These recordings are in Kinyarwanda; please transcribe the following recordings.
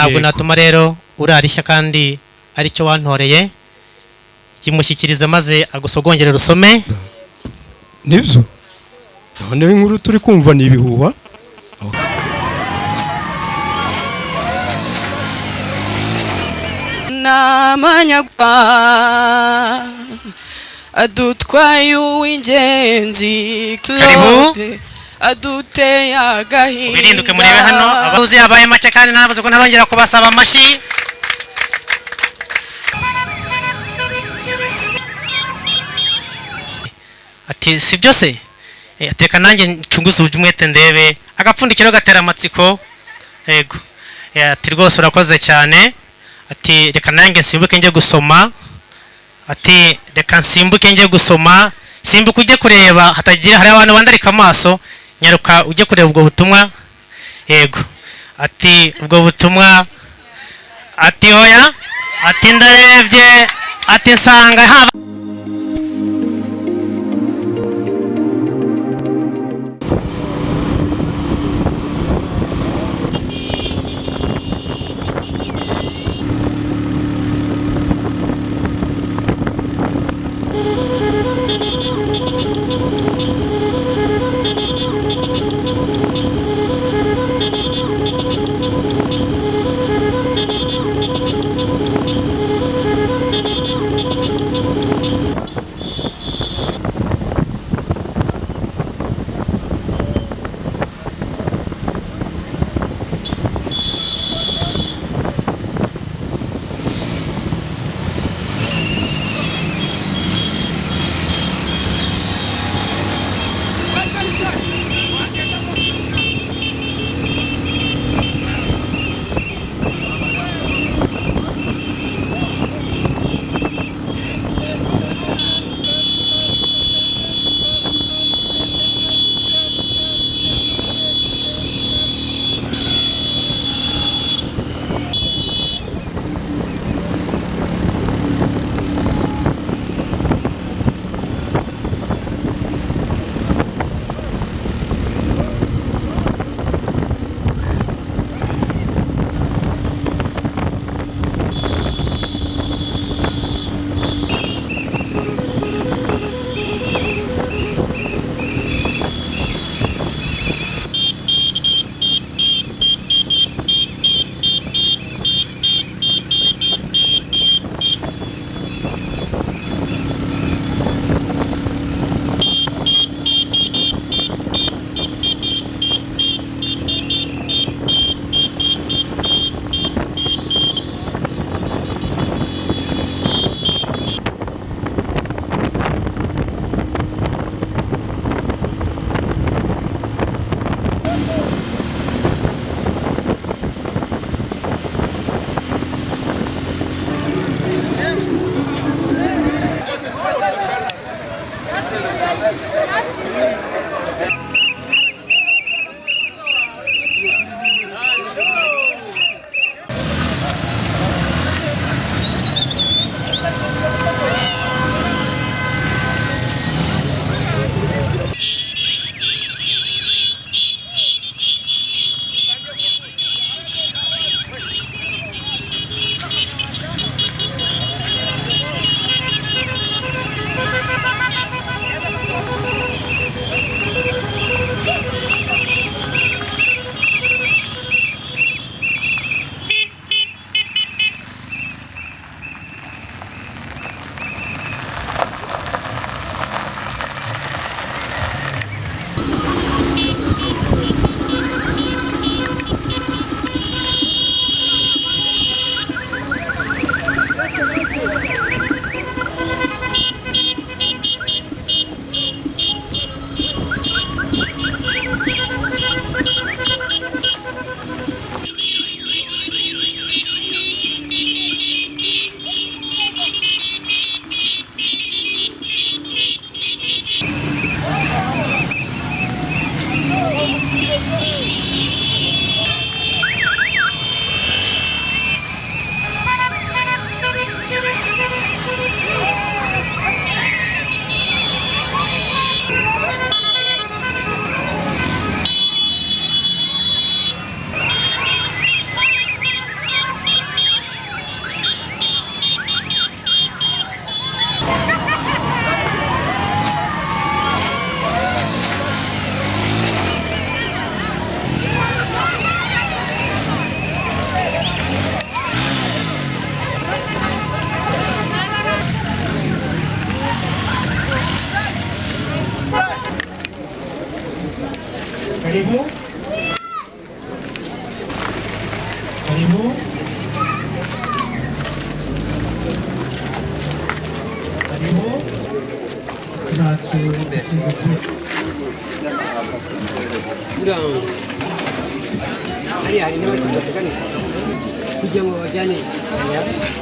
ntabwo natuma rero urarishya kandi aricyo wantoreye kimushyikiriza maze agusogongere rusome. Nibyo none inkuru turi kumva ni ibihuha. Namanyagwa adutwaye uw'ingenzi Claude aduteye agahinda. Birinduke murebe hano abavuzi yabaye make kandi nanavuze ko ntarongera kubasaba amashi. Ati si byose ateka nanjye ncunguze umwete ndebe agapfundikiro gatera amatsiko. Yego ati rwose urakoze cyane. Ati reka nanjye nsimbuke njye gusoma. Ati reka nsimbuke njye gusoma. Simbuka ujye kureba hatagiye hari abantu bandarika amaso. Nyaruka ujye kureba ubwo butumwa. Yego ati ubwo butumwa. Ati hoya. Ati ndarebye. Ati nsanga haba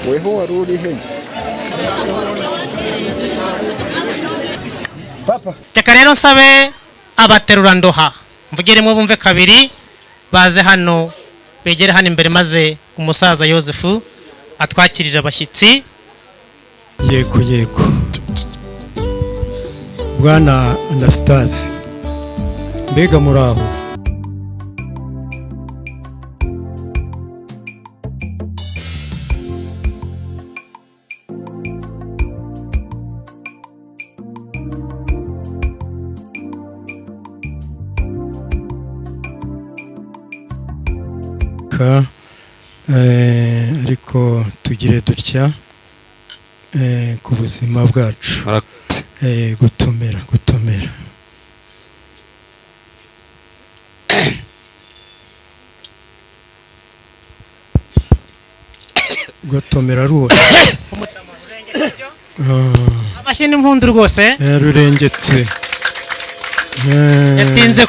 weho wari uri he papa reka rero nsabe abaterura ndoha mvugiremo bumve kabiri baze hano begere hano imbere maze umusaza Yosefu atwakirije abashyitsi. yego yego bwana Anastase mbega muraho ariko tugire dutya ku buzima bwacu gutomera gutomera rwose amashyi n'impundu rwose rurengetse yatinze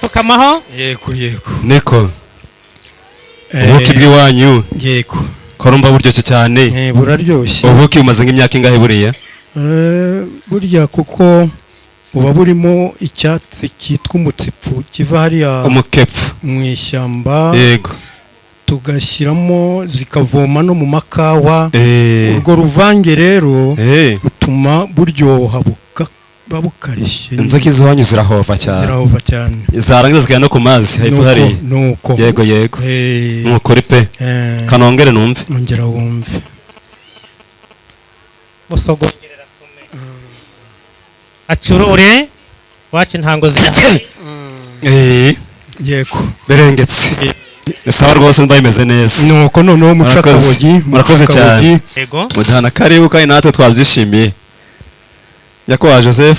kukamaho. yego niko ubuki bw'iwanyu yego korumva buryoshye cyane buraryoshye. ubuki bumaze nk'imyaka ingahe buriya burya kuko buba burimo icyatsi cyitwa umutsipfu kiva hariya umukepfu mu ishyamba yego tugashyiramo zikavoma no mu makawa urwo ruvange rero rutuma buryoha babukarishye. inzoki z'iwanyu zirahova cyane zarangiza zikajya no ku mazi hepfo hariya nuko yego nukuri pe kanongere numve ongera wumve musogongerera sume acurure wacu intango zihari. yego berengetse sawa rwose mba imeze neza nuko noneho mucakabogi murakoze cyane yego mujyana karibu kandi natwe twabyishimiye nyakubahwa Joseph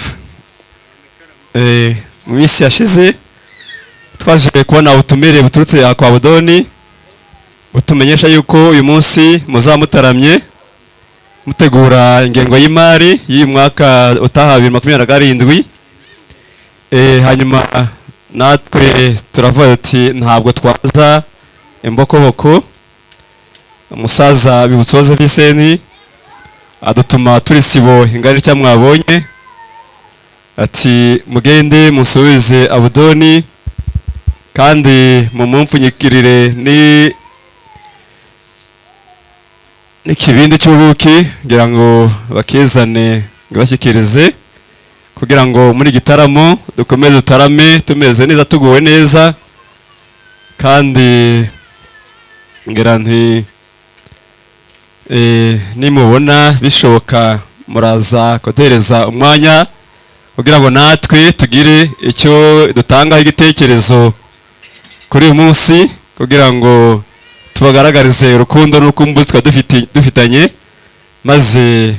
mu minsi yashize twaje kubona ubutumire buturutse kwa Budoni butumenyesha yuko uyu munsi muzamutaramye mutegura ingengo y'imari y'uyu mwaka utaha 2027 hanyuma natwe turavuga ati ntabwo twaza imbokoboko umusaza Bibutsoze Viseni adutuma turi sibo ingari cya mwabonye ati mugende musubize Abudoni kandi mumumfunyikirire n'ikibindi cy'ubuki kugira ngo bakizane bashyikirize kugira ngo muri gitaramo dukomeze utarame tumeze neza tuguwe neza kandi ngira nti nimubona bishoboka muraza kuduhereza umwanya kugira ngo natwe tugire icyo dutangaho igitekerezo kuri uyu munsi kugira ngo tubagaragarize urukundo n'urukumbuzi dufitanye maze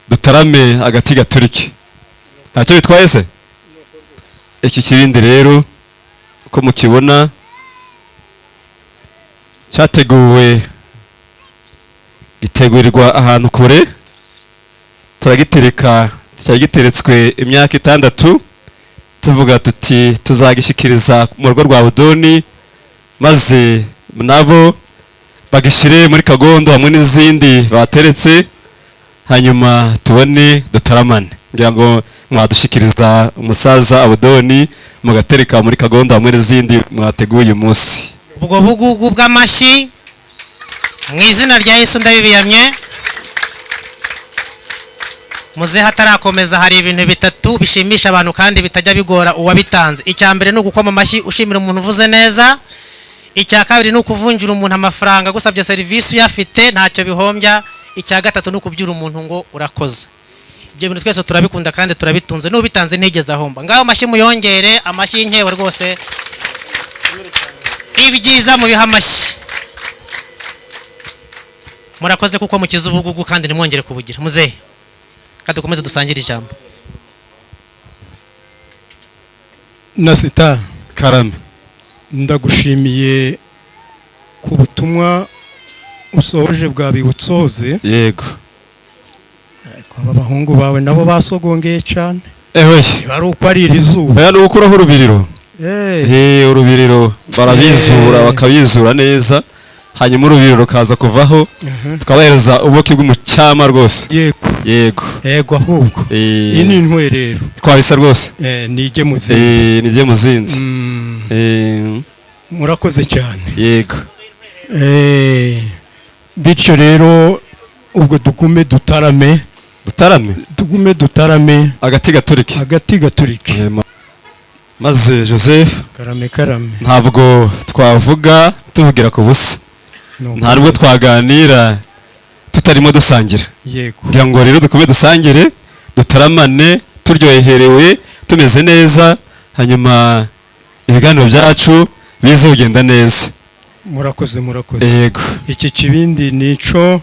dutarame agati gaturike. ntacyo bitwaye se iki kibindi rero uko mukibona cyateguwe gitegurirwa ahantu kure turagitereka cyagiteretswe imyaka 6 tuvuga tuti tuzagishyikiriza mu rugo rwa Budoni maze nabo bagishire muri kagondo hamwe n'izindi bateretse hanyuma tubone dutaramane ngira ngo mwadushikiriza umusaza Abudoni mugatereka muri kagondo hamwe n'izindi mwateguye umunsi. ubwo bugugu bw'amashyi mu izina rya Yesu ndabibiyamye. muze hatarakomeza hari ibintu bitatu bishimisha abantu kandi bitajya bigora uwabitanze. icya mbere ni ugukoma amashyi ushimira umuntu uvuze neza. icya kabiri ni ukuvunjira umuntu amafaranga gusabye serivisi uyafite ntacyo bihombya. icya gatatu ni ukubyura umuntu ngo urakoze. ibyo bintu twese turabikunda kandi turabitunze n'ubitanze ntigeze ahomba. ngaho amashyi muyongere amashyi y'inkewe rwose ibyiza mubiha amashyi. murakoze kuko mukiza ubugugu kandi nimwongere kubugira. muzehe kadukomeze dusangire ijambo. Nasita Karame ndagushimiye ku butumwa usohoje bwa Bibutsoze. yego aba bahungu bawe nabo basogongeye cyane ewe ari uko ari iri zuba baya no gukuraho urubiriro urubiriro barabizura bakabizura neza hanyuma urubiriro rukaza kuvaho tukabahereza ubuki bw'umucyama rwose yego ahubwo iyi ni intwerero twabisa rwose nige muzindi nige muzindi murakoze cyane yego bityo rero ubwo dugume dutarame agati gaturike maze Joseph karame ntabwo twavuga tuvugira ku busa ntabwo twaganira tutarimo dusangira kugira ngo rero dukomeze dusangire dutaramane turyoherewe tumeze neza hanyuma ibiganiro byacu bize kugenda neza murakoze iki kibindi nico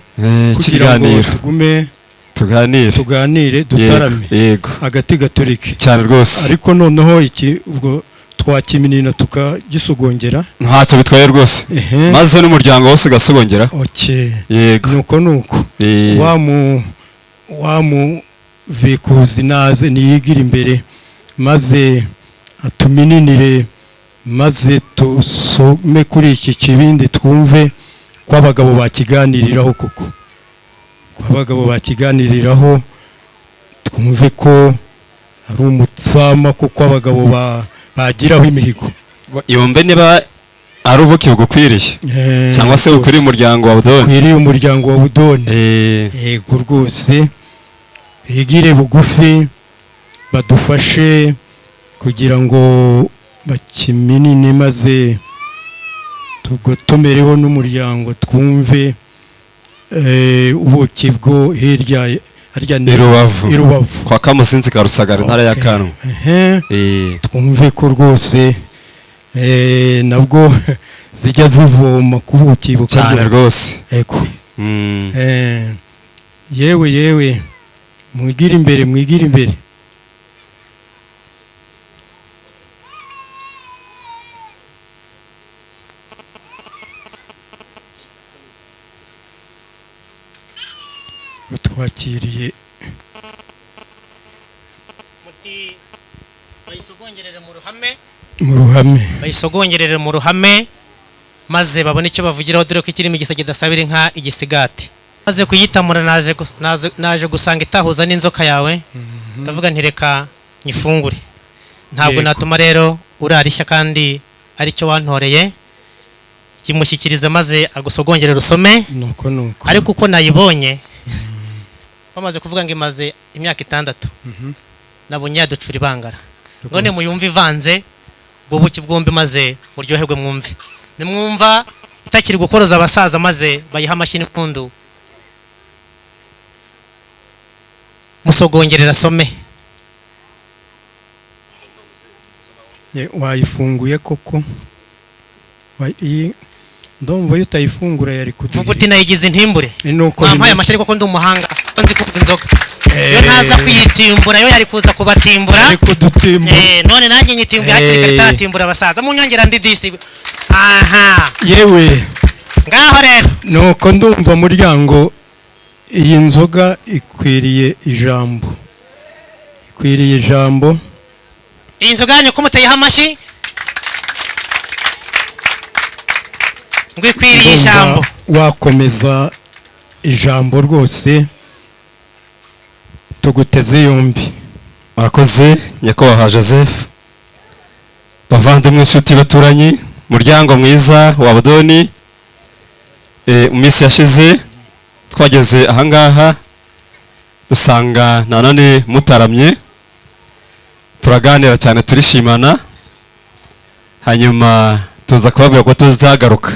kugira ngo tugume tuganire dutarame agati gaturike cyane rwose ariko noneho iki ubwo twakiminina tukagisogongera ntacyo bitwaye rwose maze n'umuryango wose ugasogongera nuko wamu vikuzi naze niyigira imbere maze atumininire maze tusome kuri iki kibindi twumve ko abagabo bakiganiriraho koko twumve ko ari umutsama kuko abagabo bagiraho imihigo yumve niba ari ubuki bugukwiriye cyangwa se ukwiriye umuryango wa Budoni yego rwose bigire bugufi badufashe kugira ngo bakiminine maze tugotomereho n'umuryango twumve ubuki bwo hirya irubavu kwa Kamusinzi ka Rusagara ntara ya Kano twumve ko rwose nabwo zijya zivoma ku buki cyane rwose yewe mwigire imbere twakiriye bayisogongerere mu ruhame maze babone icyo bavugiraho dore ko ikirimo igisa kidasabira inka igisigati maze kuyitamura naje gusanga itahuza n'inzoka yawe ndavuga ntireka nyifungure ntabwo natuma rero urarishya kandi aricyo wantoreye kimushyikiriza maze agusogongere rusome ariko uko nayibonye bamaze kuvuga ngo imaze imyaka 6 nabonye yaducura ibangara none muyumva ivanze bubuki bwombi maze muryoherwe mwumve nimwumva itakiri gukoroza abasaza maze bayiha amashyi n'impundu musogongerera some wayifunguye koko ndumva yutayifungura yari kuvuga uti nayigize intimbure mpaye amashyi koko ndi umuhanga nzi kumva inzoga yo ntaza kuyitimbura yo yari kuza kubatimbura none nanjye nyitimbuye hakiri kare taratimbura abasaza mu nyongera ndi disi yewe ngaho rero nuko ndumva muryango iyi nzoga ikwiriye ijambo iyi nzoga yanyu ko muteyeho amashyi ngo ikwiriye ijambo wakomeza ijambo rwose tuguteze yombi murakoze nyakubahwa Joseph bavandimwe inshuti baturanyi muryango mwiza wa Budoni mu minsi yashize twageze ahangaha dusanga nanone mutaramye turaganira cyane turishimana hanyuma tuza kubabwira ko tuzagaruka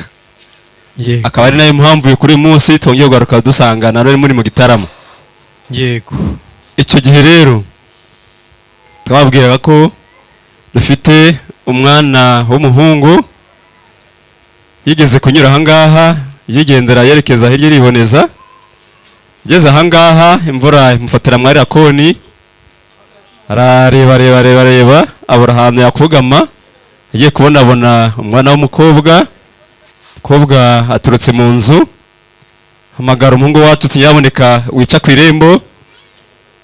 akaba ari nayo mpamvu kuri uyu munsi twongeye kugaruka dusanga nanone muri mu gitaramo yego icyo gihe rero twababwiraga ko dufite umwana w'umuhungu yigeze kunyura ahangaha yigendera yerekeza hirya iriboneza igeze ahangaha imvura imufatira mwari akoni arareba abura ahantu yakugama agiye kubonabona umwana w'umukobwa aturutse mu nzu hamagara umuhungu wacu nyaboneka wica ku irembo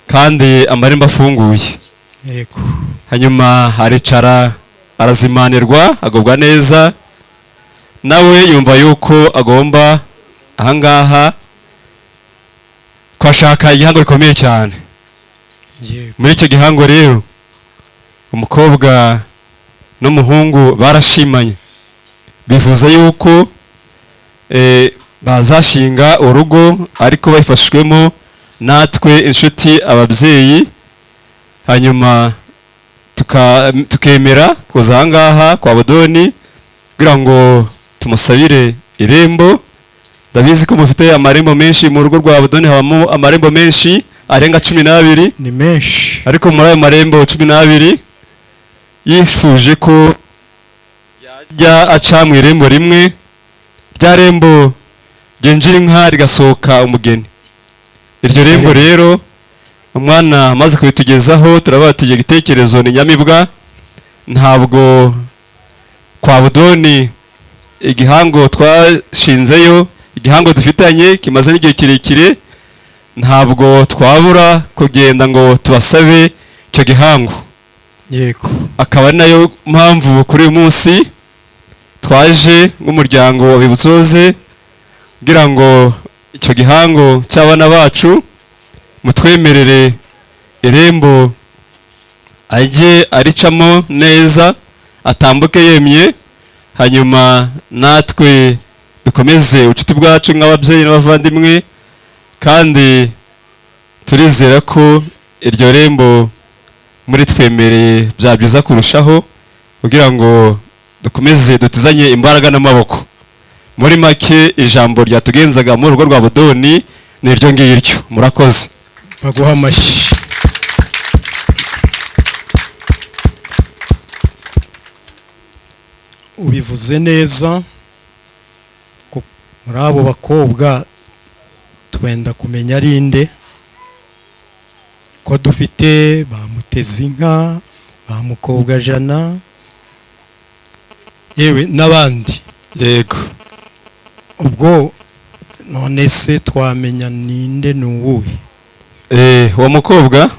kandi amarembo afunguye yego hanyuma aricara arazimanirwa agubwa neza, nawe yumva yuko agomba ahangaha kwashaka igihango gikomeye cyane. yego Muri icyo gihango rero umukobwa n'umuhungu barashimanye, bifuza yuko bazashinga urugo ariko babifashwemo natwe inshuti ababyeyi, hanyuma tukemera kuza ahangaha kwa Budoni kugira ngo tumusabire irembo. Ndabizi ko mufite amarembo menshi mu rugo rwa Budoni, habamo amarembo menshi arenga 12, ni menshi, ariko muri ayo marembo 12 yifuje ko yajya aca mu irembo rimwe, rya rembo ryinjira inka rigasohoka umugeni. Iryo rembo rero umwana amaze kubitugezaho turavuga ati igitekerezo ni nyamibwa, ntabwo kwa Budoni igihango twashinzeyo, igihango dufitanye kimaze n'igihe kirekire, ntabwo twabura kugenda ngo tubasabe icyo gihango. yego Akaba ari nayo mpamvu kuri uyu munsi twaje nk'umuryango wa Bibutsoze kugira ngo icyo gihango cy'abana bacu mutwemerere irembo ajye aricamo neza, atambuke yemye, hanyuma natwe dukomeze ubucuti bwacu nk'ababyeyi n'abavandimwe, kandi turizera ko iryo rembo muri twemereye bya byiza kurushaho kugira ngo dukomeze dutizanye imbaraga n'amaboko. Muri make ijambo ryatugenzaga mu rugo rwa Budoni ni iryo ngiryo. Murakoze. baguha amashyi. Ubivuze neza ko muri abo bakobwa twenda kumenya ari nde, ko dufite ba Mutezinka, ba Mukobwajana, yewe n'abandi. Yego. Ubwo none se twamenya ninde n'uwuhe? Uwo mukobwa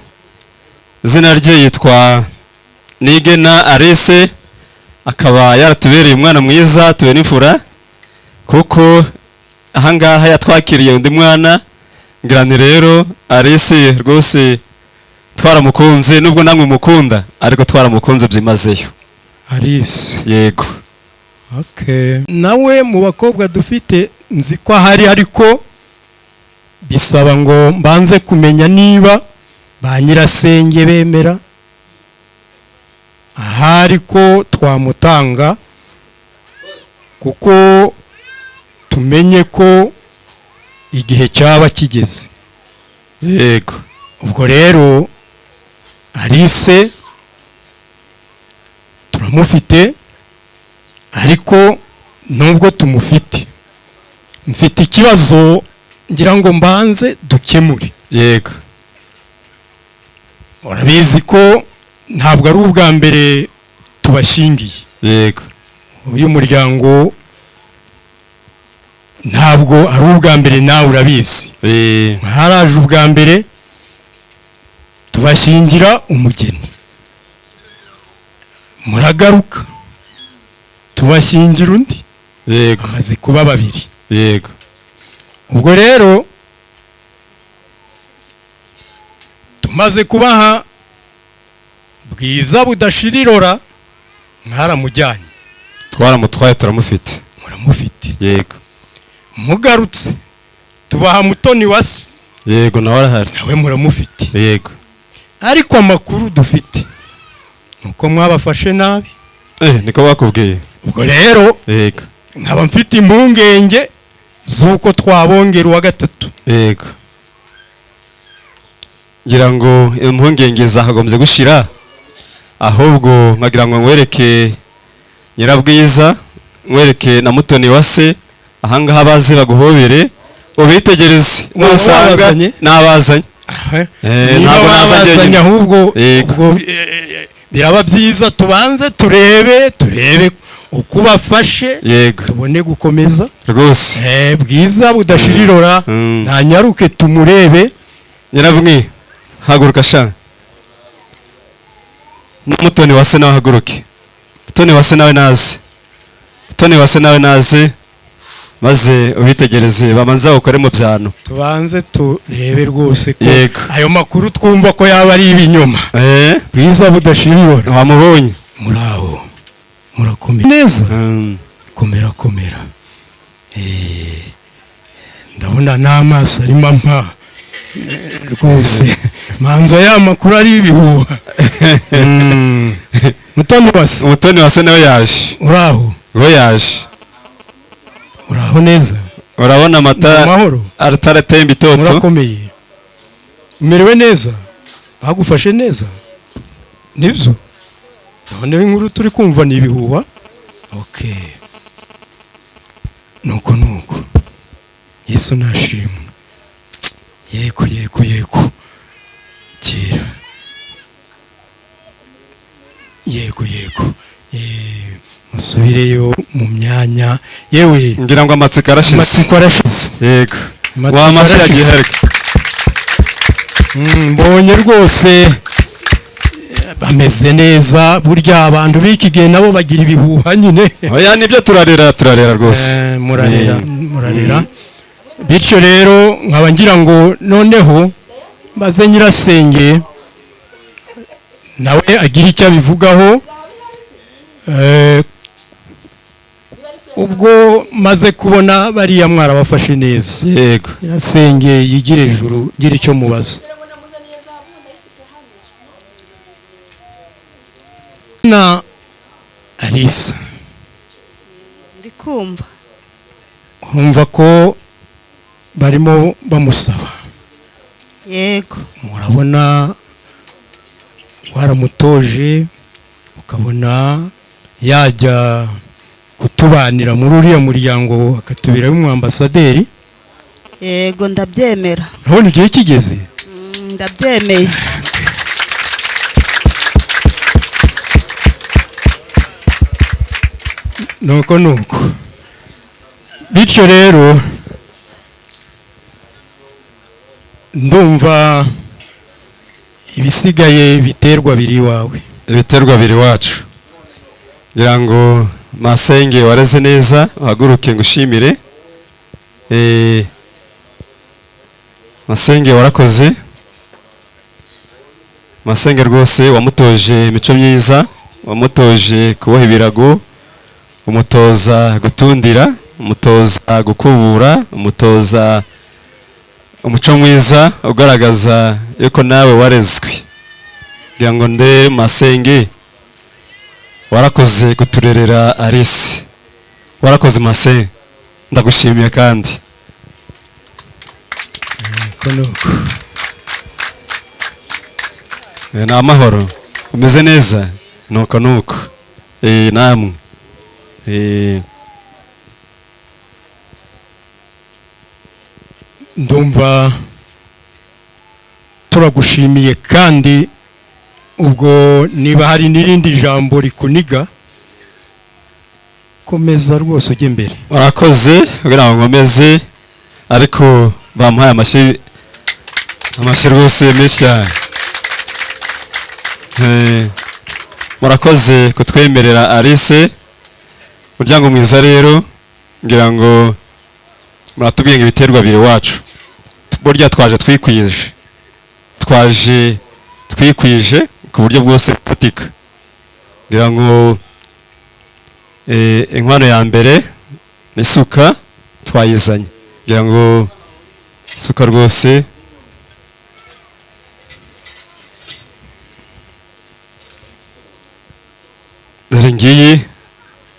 izina rye yitwa Nigena Arese, akaba yaratubereye umwana mwiza tuwe n'imfura, kuko ahangaha yatwakiriye undi mwana. Ngira ni rero Arese rwose twaramukunze, nubwo namwe mukunda ariko twaramukunze byimazeyo. Arese. Yego. Okay. Nawe mu bakobwa dufite nzi ko ahari, ariko bisaba ngo mbanze kumenya niba ba nyirasenge bemera ahari ko twamutanga, kuko tumenye ko igihe cyaba kigeze. Yego. Ubwo rero Arese turamufite, ariko nubwo tumufite mfite ikibazo ngira ngo mbanze dukemure. Yego. Urabizi ko ntabwo ari ubwa mbere tubashingiye. Yego. Uyu muryango ntabwo ari ubwa mbere, nawe urabizi. Haraje ubwa mbere tubashingira umugeni, muragaruka tubashingira undi. Yego. Amaze kuba babiri. Yego. Ubwo rero tumaze kubaha Bwiza budashirirora, mwaramujyanye. Twaramutwaye turamufite. Muramufite. Yego. Mugarutse tubaha Mutoni wase. Yego, nawe arahari. Nawe muramufite. Yego. Ariko amakuru dufite nuko mwabafashe nabi. Niko bakubwiye. Ubwo rero Yego. nkaba mfite impungenge z'uko twabongera uwa gatatu. Yego. Ngira ngo impungenge zahagombye gushira, ahubwo nkagira ngo nkwereke Nyirabwiza, nkwereke na Mutoni wase, ahangaha baze baguhobere ubitegereze. Wasanga nabazanye. Ntabwo nazanye, ahubwo ubwo biraba byiza tubanze turebe uko bafashe. Yego. Tubone gukomeza rwose. Bwiza budashirirora ntanyaruke tumurebe. Nyirabwi haguruka sha. n'umutoni wa se nawe ahaguruke. Mutoni wa se nawe naze. Mutoni wa se nawe naze maze ubitegereze bamanza ukore mu byano. tubanze turebe rwose ko Yego. ayo makuru twumva ko yaba ari ibinyoma. Bwiza budashirira. Wamubonye? Muraho. Murakomeye neza. Komera komera. Ndabona n'amaso arimo ampa rwose manza ya makuru ari ibihuha. Mutoni wase nawe yaje. Uraho? Ngo yaje. Uraho neza? Urabona amata amahoro ataratemba itoto. Murakomeye. Umerewe neza? Bagufashe neza? Nibyo? Noneho inkuru turi kumva ni ibihuha? Okay. Nuko Yesu nashimwe. Yego kira. Yego musubireyo mu myanya yewe ngira ngo amatsiko arashize. Yego wamashyagiye. Mbonye rwose bameze neza burya abantu b'iki gihe nabo bagira ibihuha nyine. Oya nibyo turarera rwose. Murarera. Bityo rero nkaba ngira ngo noneho mbaze nyirasenge nawe agira icyo abivugaho. Ubwo maze kubona bariya mwarabafashe neza. Yego. Nyirasenge yigire ejuru gira icyo mubaza. Na Alisa. Ndikumva. Urumva ko barimo bamusaba. Yego. Murabona waramutoje ukabona yajya kutubanira muri uriya muryango akatubira umwambasaderi. Yego ndabyemera. Nabona igihe kigeze. Ndabyemeye. Nuko bityo rero ndumva ibisigaye biterwa biri iwawe. Ibiterwa biri wacu. Ngira ngo Masenge wareze neza uhaguruke ngushimire. Masenge warakoze. Masenge rwose wamutoje imico myiza, wamutoje kuboha ibirago, umutoza gutundira, umutoza gukubura, umutoza umuco mwiza ugaragaza yuko nawe warezwe. Ngira ngo nde Masenge warakoze kuturerera Alice. Warakoze Masenge. Ndagushimiye kandi. Ni amahoro. Umeze neza? Nuko. Namwe. Ndumva turagushimiye kandi ubwo niba hari n'irindi jambo rikuniga komeza rwose ujye mbere. Warakoze kugira ngo nkomeze ariko bamuhaye amashyi rwose menshi cyane. Murakoze kutwemerera Alice. Muryango mwiza rero ngira ngo muratubwiye ibiterwa biri wacu. Burya twaje twikwije ku buryo bwose bufatika. Ngira ngo inkwano ya mbere n'isuka twayizanye. Ngira ngo isuka rwose dore ngiyi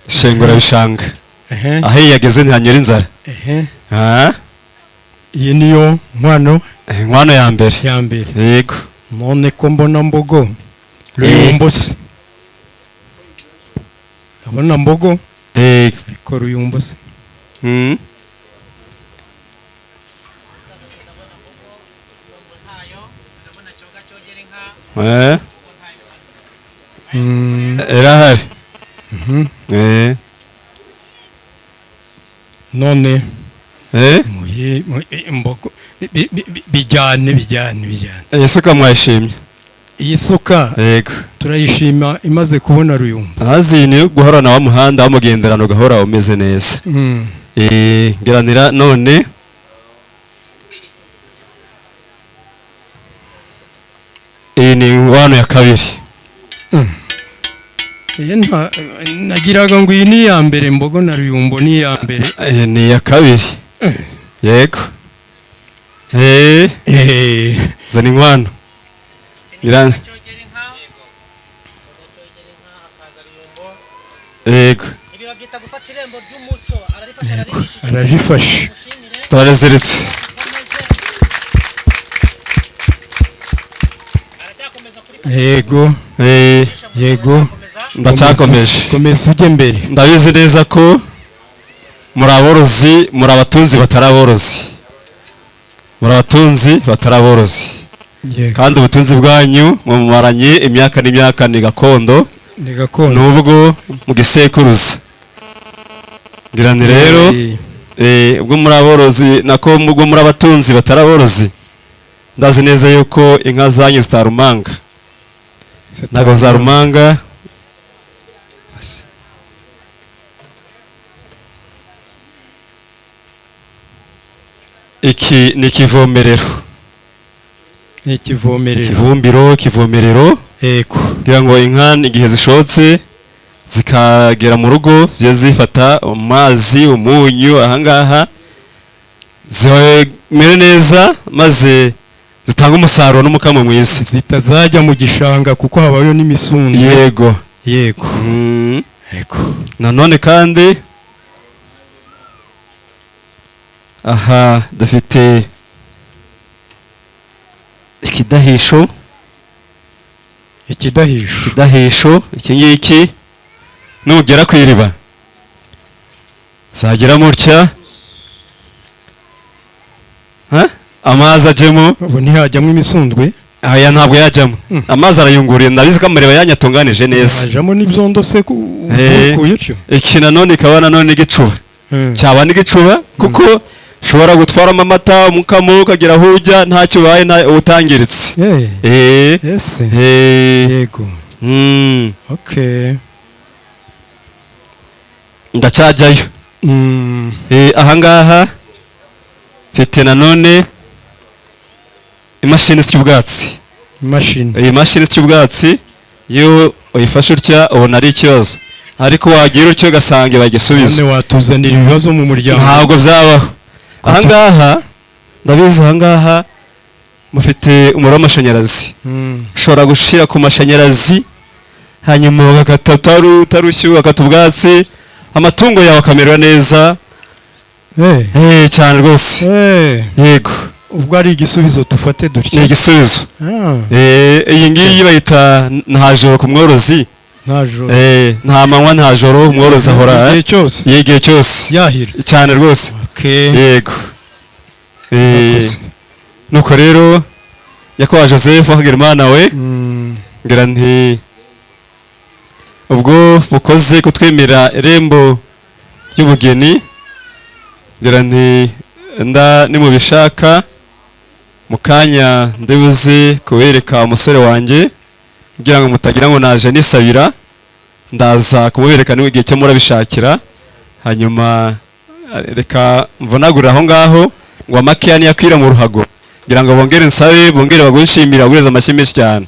shengura bishanga. Aho yageze ntihanyura inzara. Iyi niyo nkwano ya mbere. Yego. None ko mbona Mbogo Ruyumbo se. Ndabona Mbogo ariko Ruyumbo se. Erahari. None Mbogo bijyane. Ese ko mwashimye. iyi suka yego turayishima imaze kubona Ruyumba. ahazini guhorana wa muhanda wamugenderano gahora umeze neza. Ngiranira none iyi ni wano ya kabiri. Nagiraga ngo iyi ni iya mbere mbogo na Ruyumbo ni iya mbere. Ni iya kabiri yego. Zana inkwano yego. Arajifashe turaziritse. yego yego ndacyakomeje. komeza ujye mbere. Ndabizi neza ko muri aborozi, muri abatunzi batari aborozi, muri abatunzi batari aborozi, kandi ubutunzi bwanyu mumaranye imyaka n'imyaka, ni gakondo, nubwo mu gisekuruza. Ngira ni rero ubwo muri aborozi nako ubwo muri abatunzi batari aborozi, ndazi neza yuko inka zanyu zitarumanga, ntago zarumanga. Iki ni ikivomerero, ikivomerero kugira ngo inka igihe zishotse zikagera mu rugo ziye zifata amazi, umunyu, ahangaha zimere neza, maze zitanga umusaruro n'umukamo mwiza, zitazajya mu gishanga kuko habayo n'imisunzu. Yego yego nanone kandi aha dufite ikidahisho. Iki ngiki nugera ku iriba zagera mutya amazi ajyemo. Ubu ntihajyamo imisundwe? Aya ntabwo yajyamo. Amazi arayunguriye, ndabizi ko amareba yanyatunganije neza. Hajyamo n'ibyondo se ukuye utyo. Iki nanone ikaba nanone igicuba, cyaba n'igicuba kuko ushobora gutwaramo amata umukamo ukagera aho ujya ntacyo ubaye utangiritse. Yego ndacajyayo. Ahangaha mfite nanone imashini y'ubwatsi. Iyi mashini y'ubwatsi iyo uyifashe utya ubona ari ikibazo, ariko wagira utyo ugasanga bagisubiza. None watuzanira ibibazo mu muryango? Ntabwo byabaho. Ahangaha ndabizi, ahangaha mufite umuriro w'amashanyarazi, ushobora gushyira ku mashanyarazi hanyuma ugakata utarushyu, ugakata ubwatsi, amatungo yawe akamererwa neza cyane rwose. Yego, ubwo ari igisubizo dufate dutya. Ni igisubizo. Iyi ngiyi bayita nta joro ku mworozi. Nta manywa nta joro, umworozi ahora igihe cyose yahira cyane rwose. Yego. Nuko rero nyakubahwa Joseph Hagirimana we, ngira nti ubwo bukoze kutwemera irembo ry'ubugeni, ngira nti nimubishaka mu kanya ndibuze kubereka umusore wanjye, kugira ngo mutagira ngo naje nisabira, ndaza kumubereka niwe igihe cyo murabishakira, hanyuma reka mvunagurira aho ngaho ngo amakeya niyakwira mu ruhago, ngira ngo bongere nsabe, bongere bagushimira, bagureze amashyi menshi cyane.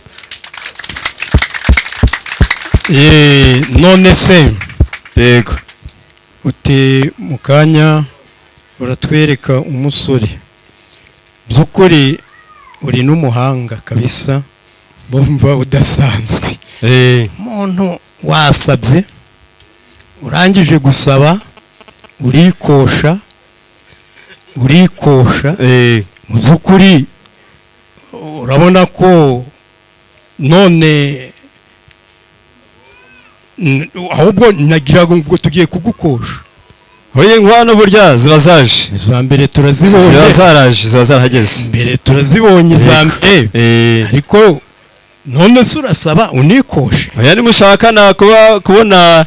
None se yego, uti mu kanya uratwereka umusore, by'ukuri uri n'umuhanga kabisa, bumva udasanzwe. Umuntu wasabye, urangije gusaba urikosha mu by'ukuri urabona ko none ahubwo nagira ngo tugiye kugukosha. Hoye inkwano burya ziba zaje, iza mbere turazibonye, ziba zaraje, ziba zarahageze mbere turazibonye za mbere, ariko none se urasaba unikoshe. Oya nimushaka kubona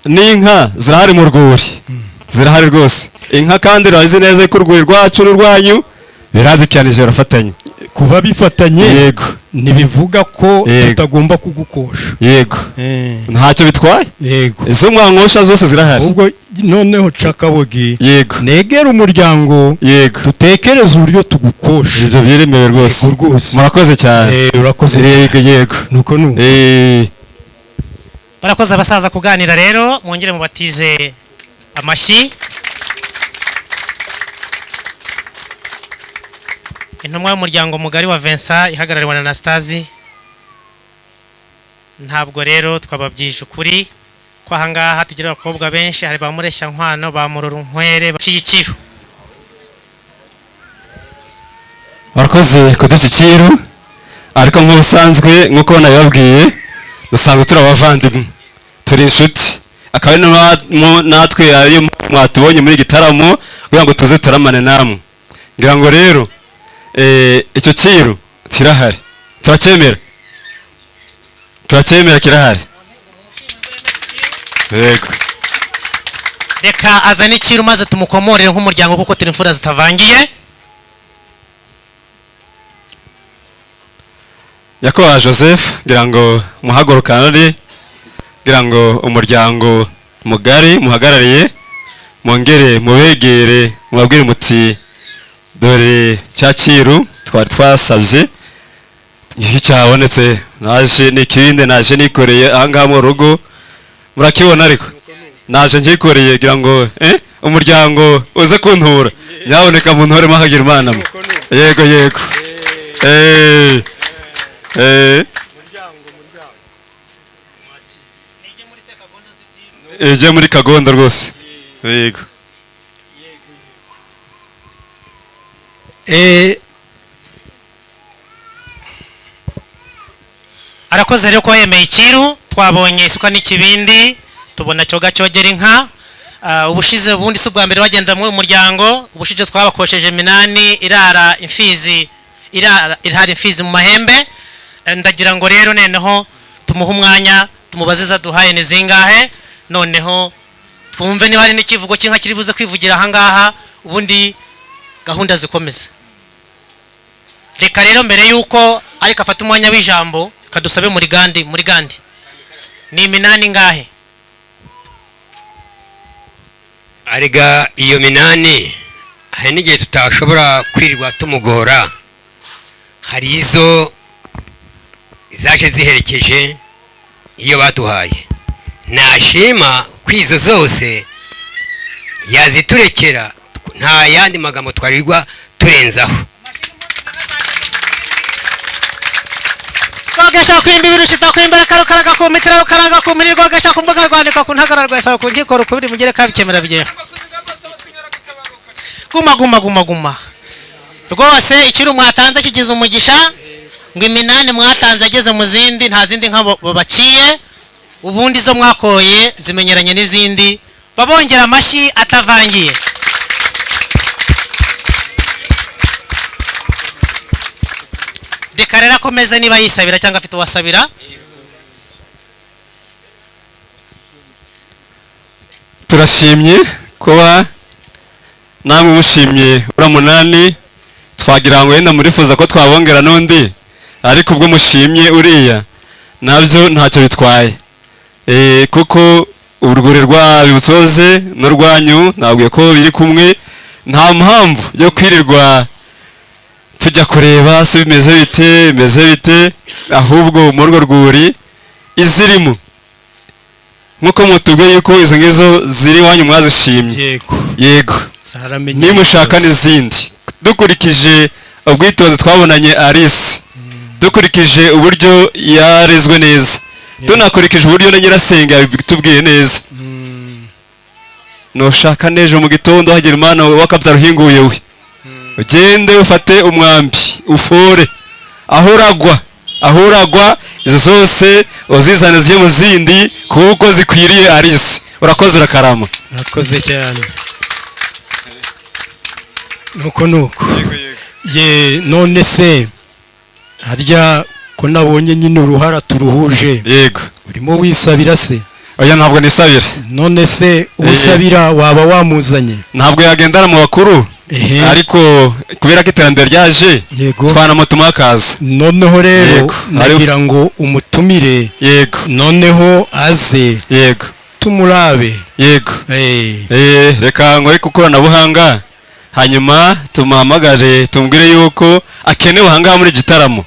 n'inka zirahari mu rwuri, zirahari rwose inka, kandi urazi neza ko urwuri rwacu n'urwanyu biradukyanije barafatanye. Kuba bifatanye, yego, ntibivuga ko Yego. tutagomba kugukosha yego ntacyo bitwaye yego izo mwankosha zose zirahari ubwo noneho cakabogi yego negera umuryango yego dutekereze uburyo tugukosha ibyo biremewe rwose Yego rwose murakoze cyane urakoze yego yego nuko nuko barakoze abasaza kuganira rero mwongere mubatize amashyi intumwa y'umuryango mugari wa Vincent ihagarariwe na Anastasi ntabwo rero twababyije ukuri ko ahangaha tugira abakobwa benshi hari ba Mureshya Nkwano ba Mururu Nkwere bashigikiro murakoze kudushyikira ariko nk'ubusanzwe nk'uko nabibabwiye dusanzwe turi abavandimwe turi inshuti akaba ari natwe ariyo mwatubonye muri gitaramo kugira ngo tuze turamane namwe ngira ngo rero icyo cyiru kirahari turacyemera kirahari yego reka azane icyiru maze tumukomorere nk'umuryango kuko turi imfura zitavangiye Yakoba Joseph ngira ngo muhagurukane ngira ngo umuryango mugari muhagarariye mwongere mubegere mubabwire muti dore cyaciru twari twasabye iki cyabonetse naje nikirinde naje nikoreye ahangaha mu rugo murakibona ariko naje ngikoreye ngira ngo umuryango uze kuntura nyaboneka mu ntore mahagira imana yego yego ije muri kagondo rwose yego arakoze rero ko yemeye icyiru twabonye isuka n'ikibindi tubona cyoga cyogera inka ubushize ubundi si ubwa mbere bagenda mu muryango ubushize twabakosheje minani irara imfizi irahari imfizi mu mahembe ndagira ngo rero noneho tumuhe umwanya tumubaziza duhaye ni zingahe noneho twumve niba hari n'ikivugo cy'inka kiri buze kwivugira ahangaha ubundi gahunda zikomeza reka rero mbere y'uko ariko afata umwanya w'ijambo kadusabe muri gandi ni iminani ngahe ariga iyo minani hari n'igihe tutashobora kwirirwa tumugora hari izo zaje ziherekeje iyo baduhaye nashima kwizo zose yaziturekera nta yandi magambo twarirwa turenzaho rwagasha kwimba ibirushitsa kwimba yakarukaraga ku mitira rukaraga ku miri rwagasha ku mbuga rwandikwa ku ntagara rwasaba ku nkiko rukubiri mugere kabikemera bye guma rwose ikiri mwatanze kigize umugisha ngo iminani mwatanze ageze mu zindi nta zindi nka babaciye ubundi zo mwakoye zimenyeranye n'izindi babongera amashyi atavangiye dekarera komeza niba yisabira cyangwa afite uwasabira turashimye kuba namwe mushimye uramunani twagira ngo yenda murifuza ko twabongera n'undi ariko ubwo mushimye uriya nabyo ntacyo bitwaye kuko urwuri rw'abibusoze n'urwanyu nabwiye ko biri kumwe nta mpamvu yo kwirirwa tujya kureba se bimeze bite ahubwo muri urwo rwuri izirimo nk'uko mutubwiye yuko izo ngizo ziri iwanyu mwazishimye yego nimushaka n'izindi dukurikije ubwitonzi twabonanye Alice dukurikije uburyo yarezwe neza tunakurikije uburyo na nyirasenge yabitubwiye neza nushaka nejo mu gitondo hagira imana wakabyara uhinguye we ugende ufate umwambi ufore aho uragwa izo zose uzizane zijye mu zindi kuko zikwiriye Alice urakoze urakarama urakoze cyane nuko ye none se harya ko nabonye nyine uruhara turuhuje yego urimo wisabira se oya ntabwo nisabira none se usabira waba wamuzanye ntabwo yagendana mu bakuru ariko kubera ko iterambere ryaje Yego. twanamutuma akaza. noneho rero Yego. nagira ngo umutumire Yego. noneho aze Yego. tumurabe. Yego. Reka nkore ku ikoranabuhanga hanyuma tumuhamagare tumubwire yuko akenewe ahangaha muri gitaramo.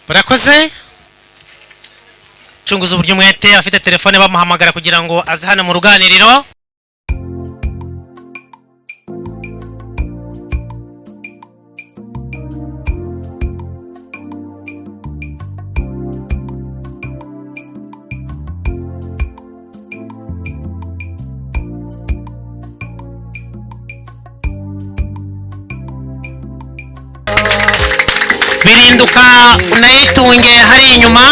Murakoze. Cunguza uburyo umwete afite telefone bamuhamagara kugira ngo aze hano mu ruganiriro. Birinduka unayitunge hari inyuma.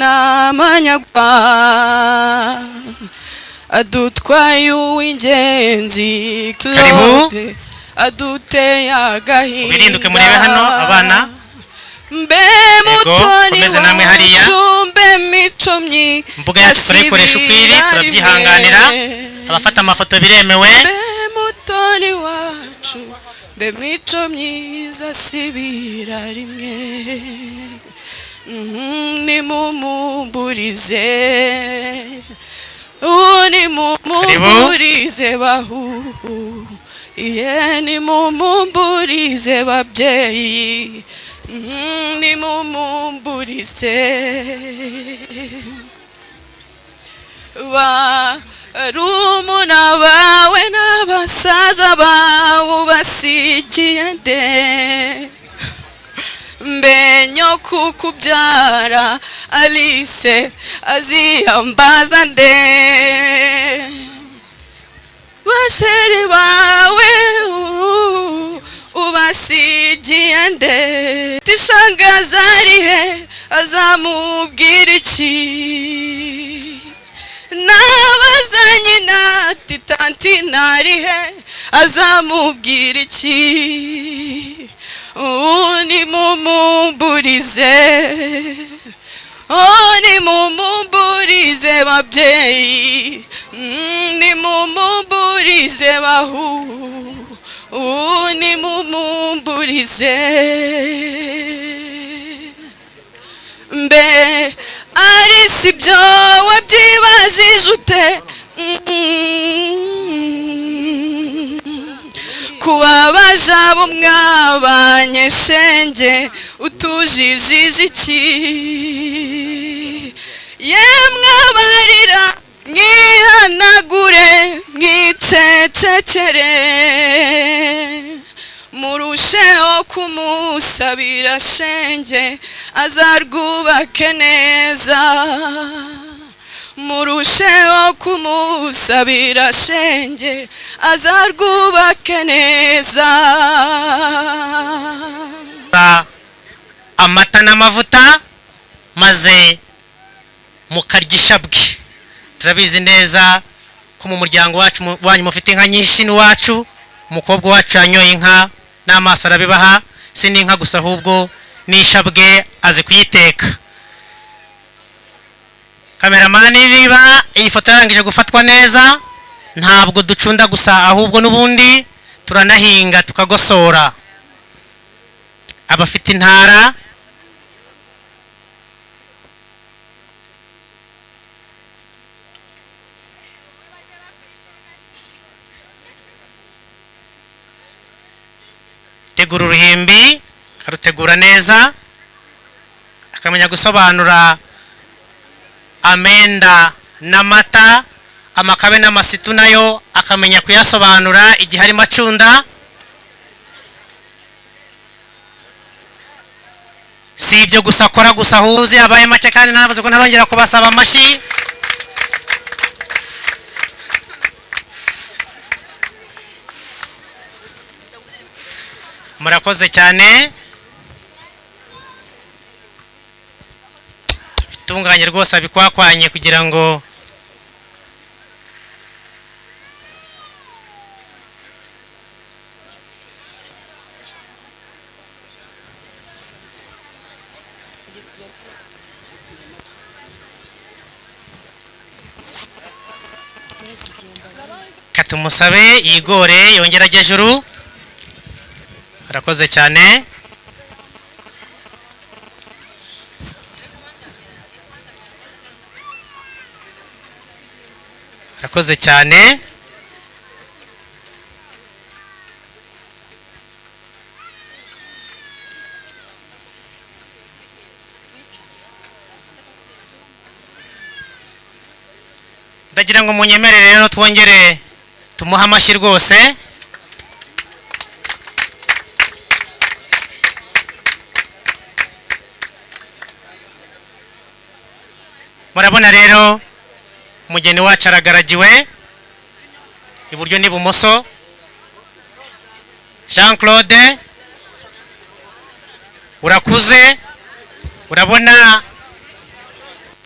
Namanyagwa adutwaye uw'ingenzi Claude aduteye agahinda. Birinduke murebe hano abana. Mbe mutoni wacu mbe mico myiza. Mbuga yacu turayikoresha ukwiri turabyihanganira. Abafata amafoto biremewe. Mbe mutoni wacu mbe mico myiza sibira rimwe. Ni mumumburize ni mumumburize bahu ni mumumburize babyeyi ni mumumburize barumuna bawe n'abasaza bawe basigiye nde mbenyo kukubyara Alice aziyambaza nde basheri bawe ubasigiye nde tishangaza arihe azamubwira iki nabazanye na titanti narihe azamubwira iki ni mumumburize ni mumumburize babyeyi ni mumumburize bahu ni mumumburize mbe ari sibyo wabyibajije ute kubabaje abo mwabanye shenge utujijije iki yemwe barira mwihanagure mwicecekere murusheho kumusabira shenge azarwubake neza murusheho kumusabira shenge azarwubake neza amata n'amavuta maze mukarya ishabwe. Turabizi neza ko mu muryango wacu wanyu mufite inka nyinshi n'iwacu. Umukobwa wacu yanyoye inka n'amaso arabibaha, si n'inka gusa ahubwo n'ishabwe azi kuyiteka. Kameramani niba iyi foto yarangije gufatwa neza, ntabwo ducunda gusa ahubwo n'ubundi turanahinga tukagosora. Abafite intara tegura uruhimbi karutegura neza, akamenya gusobanura amenda n'amata, amakabe n'amasitu nayo akamenya kuyasobanura igihe arimo acunda. si ibyo gusa akora gusa ahuze yabaye make kandi naravuze ko ntarongera kubasaba amashyi. Murakoze cyane, bitunganye rwose abikwakwanye kugira ngo katumusabe yigore yongera ajya ejuru. Arakoze cyane. Arakoze cyane. Ndagira ngo munyemerere rero twongere tumuha amashyi rwose. Murabona rero umugeni wacu aragaragiwe, iburyo n'ibumoso. Jean Claude urakuze, urabona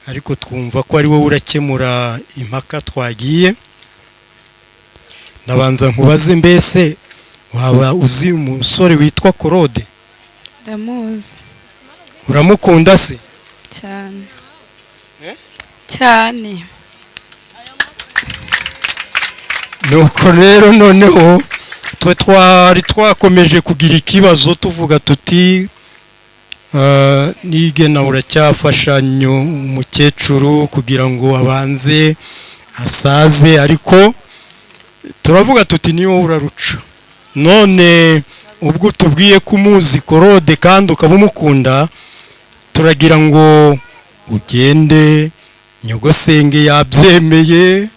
ariko twumva ko ari wowe urakemura impaka twagiye. Ndabanza nkubaze, mbese waba uzi umusore witwa Claude? ndamuzi Uramukunda se? cyane cyane. Nuko rero noneho twe twari twakomeje kugira ikibazo tuvuga tuti nige nawe uracyafasha umukecuru kugira ngo abanze asaze, ariko turavuga tuti niyo uraruca. None ubwo tubwiye ko umuzi Claude kandi ukaba umukunda, turagira ngo ugende. Nyogosenge yabyemeye,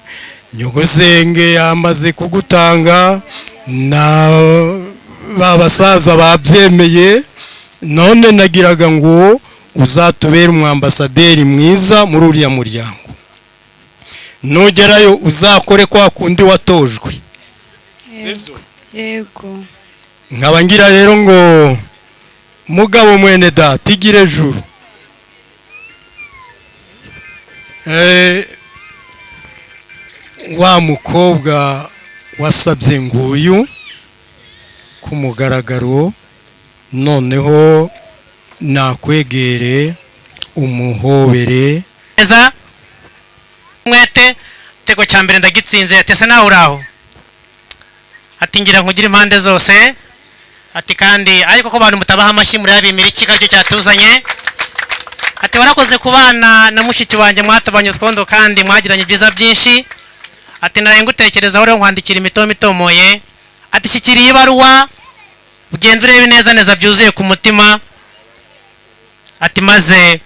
nyogosenge yamaze kugutanga, na babasaza babyemeye. None nagiraga ngo uzatubere umwambasaderi mwiza muri uriya muryango. Nugerayo uzakore kwa kundi watojwe. Yego. Nkaba ngira rero ngo mugabo mwene data igire ejuru. Wa mukobwa wasabye nguyu ku mugaragaro, noneho nakwegere umuhobere neza. Mwete tego cya mbere ndagitsinze. Ati se nawe uraho? Ati ngira nkugire impande zose. Ati kandi ariko ko abantu mutabaha amashyi muri abimira iki cyo cyatuzanye. Ati warakoze kubana na mushiki wanjye, mwatabanye utwondo kandi mwagiranye byiza byinshi. Ati naraye ngutekerezaho rero nkwandikira imitomo itomoye. Ati shikiriye ibaruwa ugenda urebe neza neza byuzuye ku mutima. Ati maze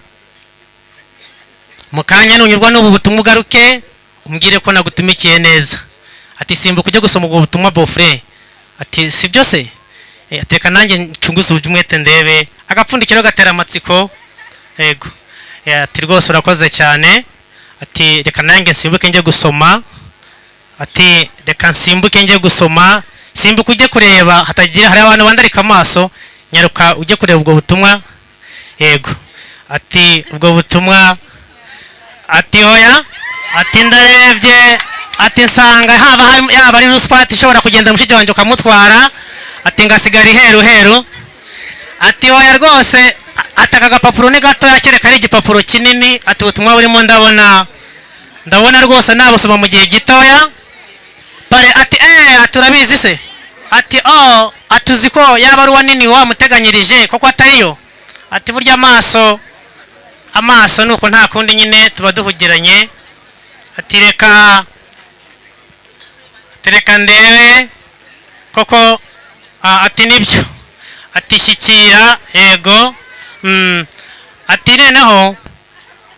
mukanya nunyurwa n'ubu butumwa ugaruke umbwire ko nagutumikiye neza. Ati simbuka ujye gusoma ubwo butumwa bofre. Ati si byo se? Ati reka nanjye ncunguze umwete ndebe. Agapfundikiro gatera amatsiko. Yego. Ati rwose urakoze cyane. Ati reka nanjye nsimbuke njye gusoma. Ati reka nsimbuke njye gusoma. Simbuka ujye kureba hatagiye hari abantu bandarika amaso. Nyaruka ujye kureba ubwo butumwa. Yego. Ati ubwo butumwa. Ati hoya. Ati ndarebye. Ati nsanga yaba ari ruswa ishobora kugenda mushiki wanjye ukamutwara. Ati ngasigara iheru. Ati hoya rwose. Ati aka gapapuro ni gato yakereka ari igipapuro kinini. Ati ubutumwa burimo ndabona rwose nabusoma mu gihe gitoya. Pare ati aturabizi se? Ati atuzi ko yaba ari wanini wamuteganyirije koko atariyo. Ati burya amaso nuko nta kundi nyine tuba duhugiranye. Ati reka ndebe koko. Ati nibyo. Ati shikira. Yego. Ati noneho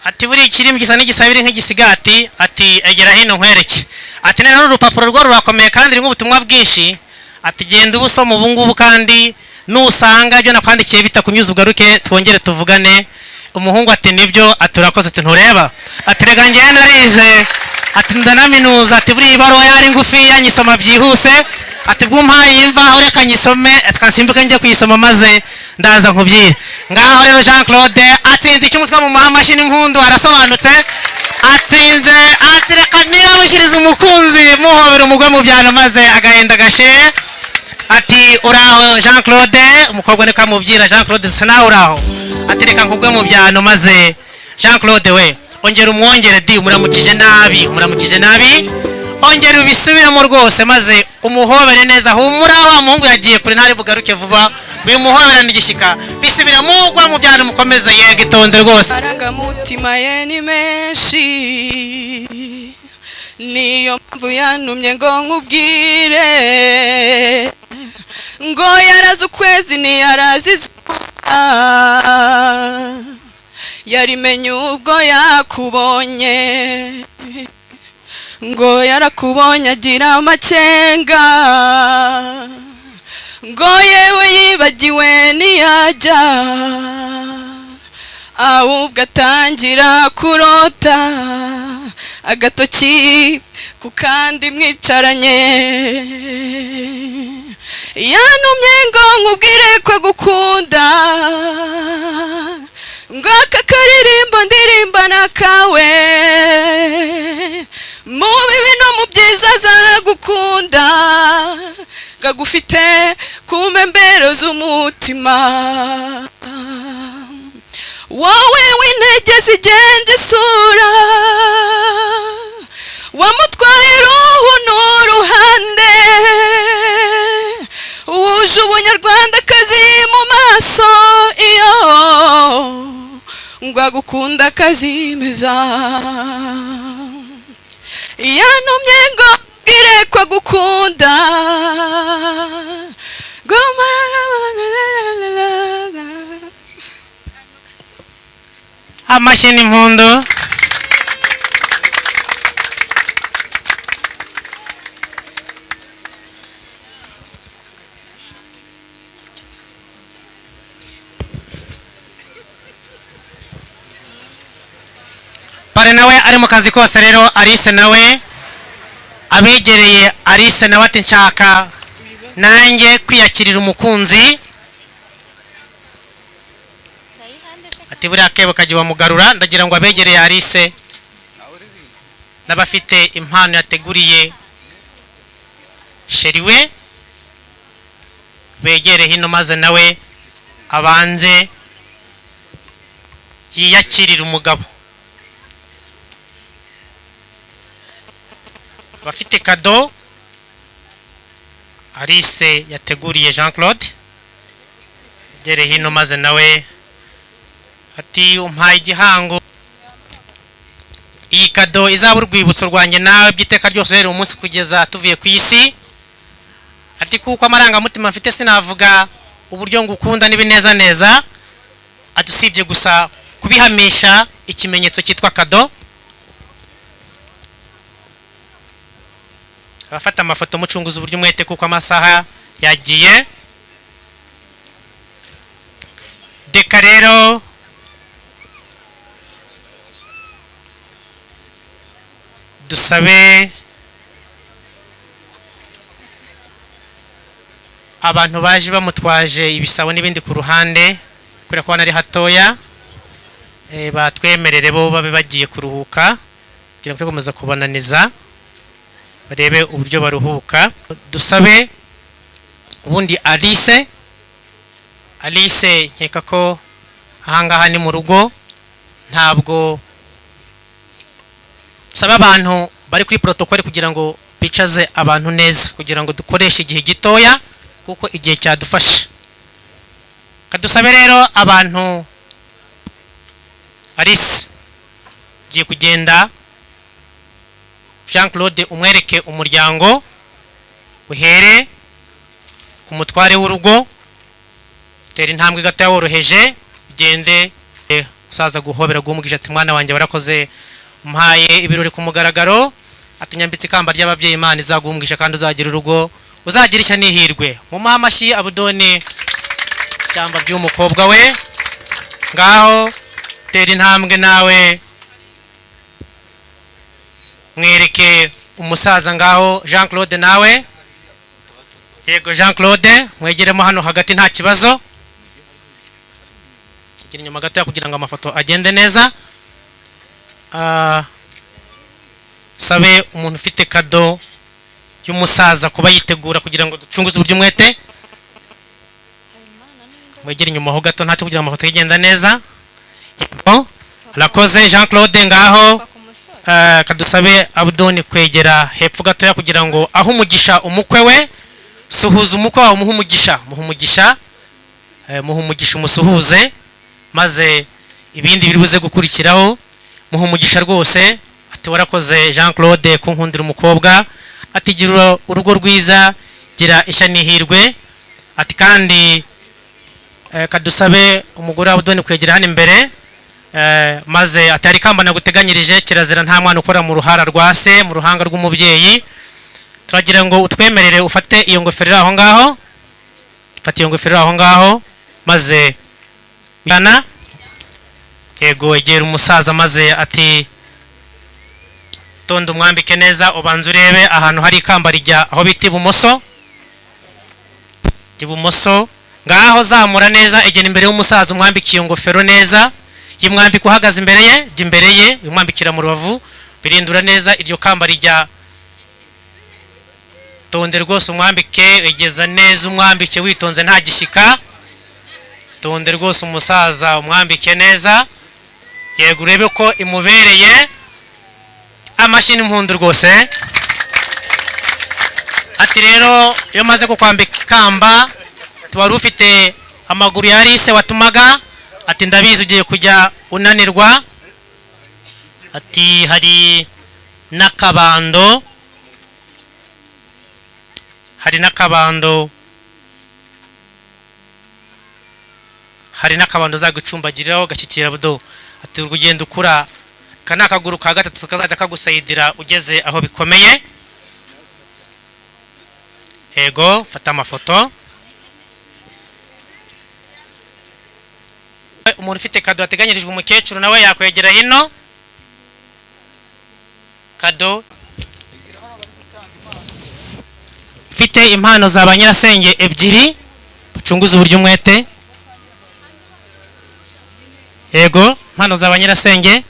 ati buri kirimo gisa n'igisabiri nk'igisigati. Ati egera hino nkwereke. Ati noneho urupapuro rwo rurakomeye kandi rurimo ubutumwa bwinshi. Ati genda ubusoma ubu ngubu kandi nusanga ibyo nakwandikiye bitakunyuze ugaruke twongere tuvugane. Umuhungu ati nibyo, ati urakoze, ati ntureba, ati rega njyewe narize, ati ndanaminuza, ati buriya ibaruwa yari ngufiya nyisoma byihuse, ati bw'umpaye imvaho reka nyisome, twasimbuke njye kuyisoma maze ndaza nkubwire. Ngaho rero Jean Claude atsinze icy'umutwe mu amashyi n'impundu, arasobanutse, atsinze, ati reka niramushirize umukunzi muhobera umugwe mu byano maze agahinda gashire. Ati uraho Jean Claude, umukobwa reka mubwira Jean Claude se nawe uraho, ati reka nkubwe mu byano maze Jean Claude we ongera umwongere di, umuramukije nabi, umuramukije nabi, ongera ubisubiramo rwose maze umuhobere neza, humura wa muhungu yagiye kure ntari bugaruke vuba, uyu muhoberane igishyika, bisubiramo ugwa mu byano mukomeze yega itonde rwose. Amarangamutima ye ni menshi, niyo mpamvu yantumye ngo nkubwire, ngo yarazi ukwezi ntiyarazi izuba, yarimenye ubwo yakubonye, ngo yarakubonye agira amacenga, ngo yewe yibagiwe ntiyajya, ahubwo atangira kurota, agatoki ku kandi mwicaranye, yantumye ngo nkubwire ko agukunda, ngo aka karirimbo ndirimbana kawe, mu bibi no mu byiza azagukunda, kagufite ku mpembero z'umutima, wowe w'intege zigenda isura, wamutwaye uruhu n'uruhande, wuje ubunyarwandakazi mu maso, iyo ngo agukunda akazimeza, yantumye ngo mbwire ko agukunda, amashyi n'impundu. Pare nawe ari mu kazi kose rero, Alice nawe abegereye Alice nawe ati nshaka nanjye kwiyakirira umukunzi, ati buriya kebo kajya wamugarura, ndagira ngo abegereye Alice n'abafite impano yateguriye sheri we begere hino maze nawe abanze yiyakirira umugabo. Bafite kado Alice yateguriye Jean Claude, gere hino maze nawe ati umpaye igihango, iyi kado izaba urwibutso rwanjye nawe byiteka ryose rero umunsi kugeza tuvuye ku isi, ati kuko amarangamutima mfite sinavuga uburyo ngukunda n'ibineza neza, ati usibye gusa kubihamisha ikimenyetso cyitwa kado. Abafata amafoto mucunguza uburyo umwete kuko amasaha yagiye. Deka rero dusabe abantu baje bamutwaje ibisabo n'ibindi ku ruhande kubera ko ari hatoya, batwemerere bo babe bagiye kuruhuka kugira ngo tukomeze kubananiza barebe uburyo baruhuka. Dusabe ubundi Alice nkeka ko ahangaha ni mu rugo, ntabwo saba abantu bari kuri protocole kugira ngo bicaze abantu neza kugira ngo dukoreshe igihe gitoya kuko igihe cyadufasha. Kadusabe rero abantu Alice giye kugenda, Jean Claude umwereke umuryango, uhere ku mutware w'urugo, tera intambwe gato woroheje, ugende usaza guhobera guhumugije ati mwana wanjye barakoze, umpaye ibirori ku mugaragaro, atunyambitse ikamba ry'ababyeyi, Imana izaguhumugije kandi uzagira urugo, uzagira ishya n'ihirwe. Mu mamashyi Abudoni cyangwa by'umukobwa we. Ngaho tera intambwe nawe mwereke umusaza ngaho Jean Claude nawe. Yego Jean Claude mwegeremo hano hagati nta kibazo. Kiri nyuma gato kugira ngo amafoto agende neza. Sabe umuntu ufite kado y'umusaza kuba yitegura kugira ngo ducunguze uburyo umwete. Mwegere inyuma ho gato ntacyo kugira ngo amafoto yigenda neza. Yego arakoze Jean Claude ngaho. Kadusabe Abdoni kwegera hepfo gato kugira ngo aho umugisha umukwe we. Suhuza umukwe wawe muha umugisha. Muha umugisha umusuhuze. Maze ibindi biribuze gukurikiraho. Muha umugisha rwose. Ati warakoze Jean Claude kunkundira umukobwa. Ati gira urugo rwiza, gira ishya n'ihirwe. Ati kandi Kadusabe umugore wa Abdoni kwegera hano imbere. Maze atari kamba naguteganyirije kirazira nta mwana ukora mu ruhara rwa se, mu ruhanga rw'umubyeyi. Turagira ngo utwemerere ufate iyo ngofero aho ngaho. Fata iyo ngofero aho ngaho maze yana. Yego egera umusaza maze ati tonda umwambike neza ubanza urebe ahantu hari ikamba rijya aho bita ibumoso. Ibumoso ngaho zamura neza egera imbere y'umusaza umwambike iyo ngofero neza. Yimwambika uhagaze imbere ye, imbere ye umwambikira mu rubavu birindura neza iryo kamba rijya. Tonde rwose umwambike egeza neza umwambike witonze nta gishyika. Tonde rwose umusaza umwambike neza. Yego urebe ko imubereye. Amashini impundu rwose. Ati rero iyo maze kukwambika ikamba tuwari ufite amaguru ya Alice watumaga. Ati ndabizi ugiye kujya unanirwa. Ati hari n'akabando. Hari n'akabando zagucumbagiriraho gashyikira budo. Ati urugendo ukura kana akaguru ka gatatu kazajya kagusayidira ugeze aho bikomeye. Ego fata amafoto. Umuntu ufite kado yateganyirijwe umukecuru nawe yakwegera hino. Kado ufite impano za banyirasenge ebyiri ucunguza uburyo umwete. Yego impano za banyirasenge.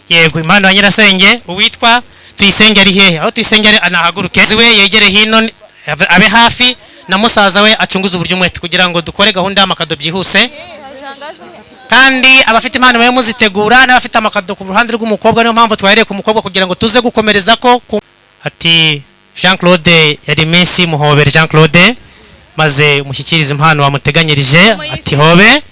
Yego impano ya nyirasenge uwitwa Tuyisenge ari hehe? Aho Tuyisenge ari anahaguruke we yegere hino abe hafi na musaza we acunguza uburyo umwete kugira ngo dukore gahunda y'amakado byihuse. Kandi abafite impano bayo muzitegura n'abafite amakado ku ruhande rw'umukobwa niyo mpamvu twahereye ku mukobwa kugira ngo tuze gukomereza ko. Ati Jean Claude yari Messi muhobere Jean Claude maze umushyikiriza impano wamuteganyirije. Ati hobe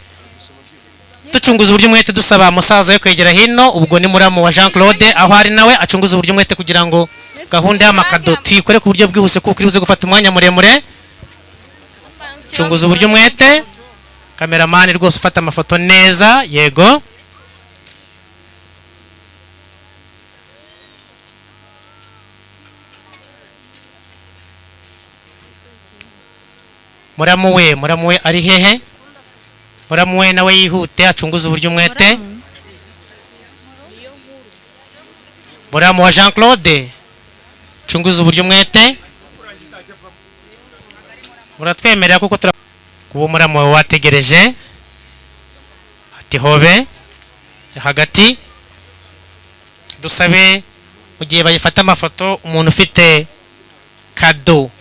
ducunguza uburyo umwete dusaba musaza we kwegera hino. Ubwo ni muramu wa Jean Claude aho ari nawe acunguza uburyo umwete kugira ngo gahunda y'amakado tuyikore ku buryo bwihuse kuko iribuze gufata umwanya muremure. Cunguza uburyo umwete. Kameramani rwose ufata amafoto neza. Yego muramu we ari hehe? Muramu we nawe yihute acunguza uburyo umwete. Muramu wa Jean Claude cunguza uburyo umwete. Muratwemerera kuko kuba muramu we wategereje. Ati hobe hagati dusabe mu gihe bayifata amafoto umuntu ufite kado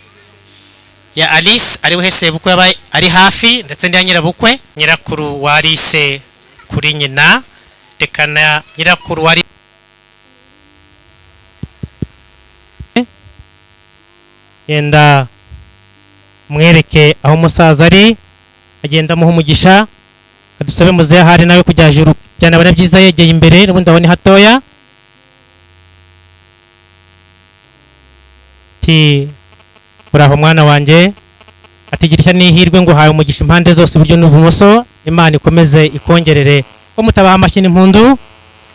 ya Alice ari we sebukwe yabaye ari hafi ndetse ndi nyirabukwe nyirakuru wa Alice kuri nyina tekana nyirakuru wari yenda mwereke aho umusaza ari agenda muha umugisha. Dusabe muze hari nawe kujya juru byana bana byiza yegeye imbere n'ubundi abone hatoya. Ti uraho mwana wanjye. Atigirisha n'ihirwe ngo haye umugisha impande zose buryo n'ubumoso. Imana ikomeze ikongerere ko mutabaha amashini impundu.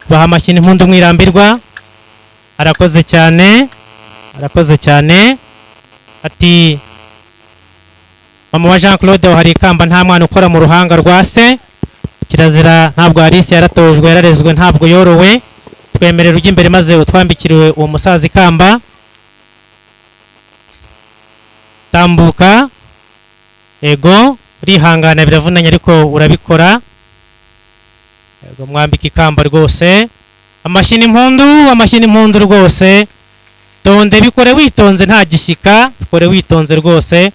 Baha amashini impundu mwirambirwa. Arakoze cyane. Ati mama wa Jean Claude hari ikamba nta mwana ukora mu ruhanga rwa se, kirazira ntabwo Alice yaratojwe yararezwe ntabwo yorowe, twemerera ujya imbere maze utwambikiriwe uwo musaza ikamba. Tambuka, ego urihangana biravunanye ariko urabikora, ego mwambika ikamba rwose, amashyi n'impundu rwose, tonde bikore witonze nta gishyika, bikore witonze rwose.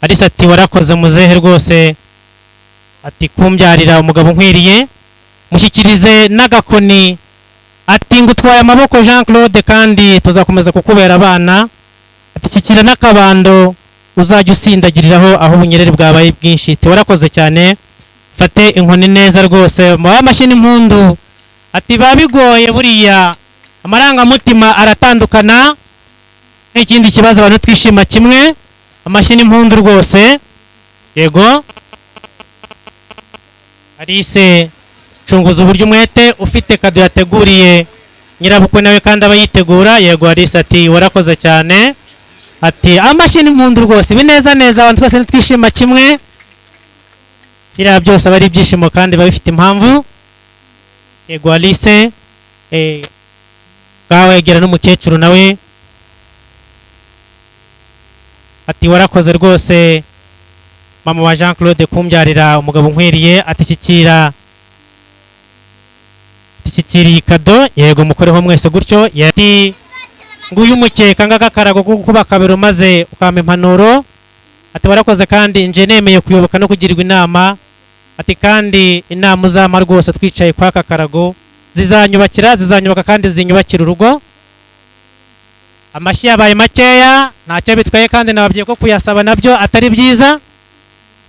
Alice ati warakoze muzehe rwose, ati kumbyarira umugabo nkwiriye, mushyikirize n'agakoni, ati ngutwaye amaboko Jean Claude kandi tuzakomeza kukubera abana, ati shyikira n'akabando uzajya usindagiriraho aho ubunyerere bwabaye bwinshi, ati warakoze cyane, fate inkoni neza rwose, amashyi n'impundu. Ati babigoye buriya amarangamutima aratandukana, n'ikindi kibazo abantu twishima kimwe, amashyi n'impundu rwose, yego. Alice cunguza uburyo umwete, ufite kado yateguriye nyirabukwe nawe kandi aba yitegura, yego Alice ati warakoze cyane, ati amashyi n'impundu rwose, bineza abantu twese nitwishima kimwe, biriya byose aba ari ibyishimo kandi biba bifite impamvu, yego Alice. Ngaho yegera n'umukecuru nawe, ati warakoze rwose mama wa Jean Claude kumbyarira umugabo nkwiriye, ati shyikira iyi kado, yego mukoreho mwese gutyo. Ati nguyu umukeka ng'agakarago ko kuba kabero maze ukampa impanuro, ati warakoze kandi nje nemeye kuyoboka no kugirirwa inama, ati kandi inama uzampa rwose twicaye kwa kakarago zizanyubaka kandi zinyubakira urugo. Amashyi yabaye makeya ntacyo bitwaye kandi nababwiye ko kuyasaba nabyo atari byiza,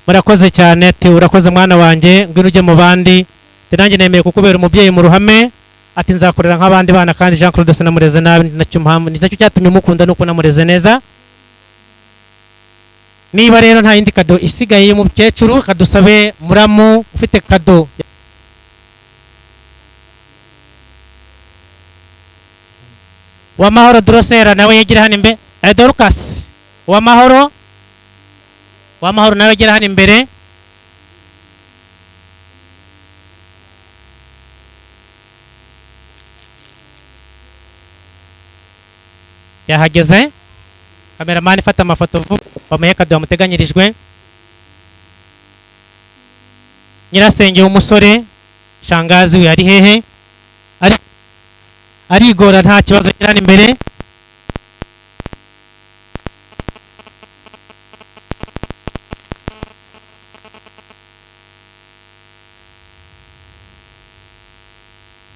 murakoze cyane. Ati urakoze mwana wanjye, ngwino ujye mu bandi, ati nanjye nemeye kukubera umubyeyi mu ruhame, ati nzakorera nk'abandi bana kandi Jean Claude sinamureze nabi, nicyo cyatumye mukunda nuko namureze neza. Niba rero nta yindi kado isigaye y'umukecuru, kadusabe muramu ufite kado. Uwamahoro Drosera nawe yegera hano imbere, Dorcas Uwamahoro nawe yegera hano imbere. Yahageze, kameramani fata amafoto bamuhe kado yamuteganyirijwe. Nyirasenge w'umusore, shangazi we ari hehe? Arigora nta kibazo kirana imbere.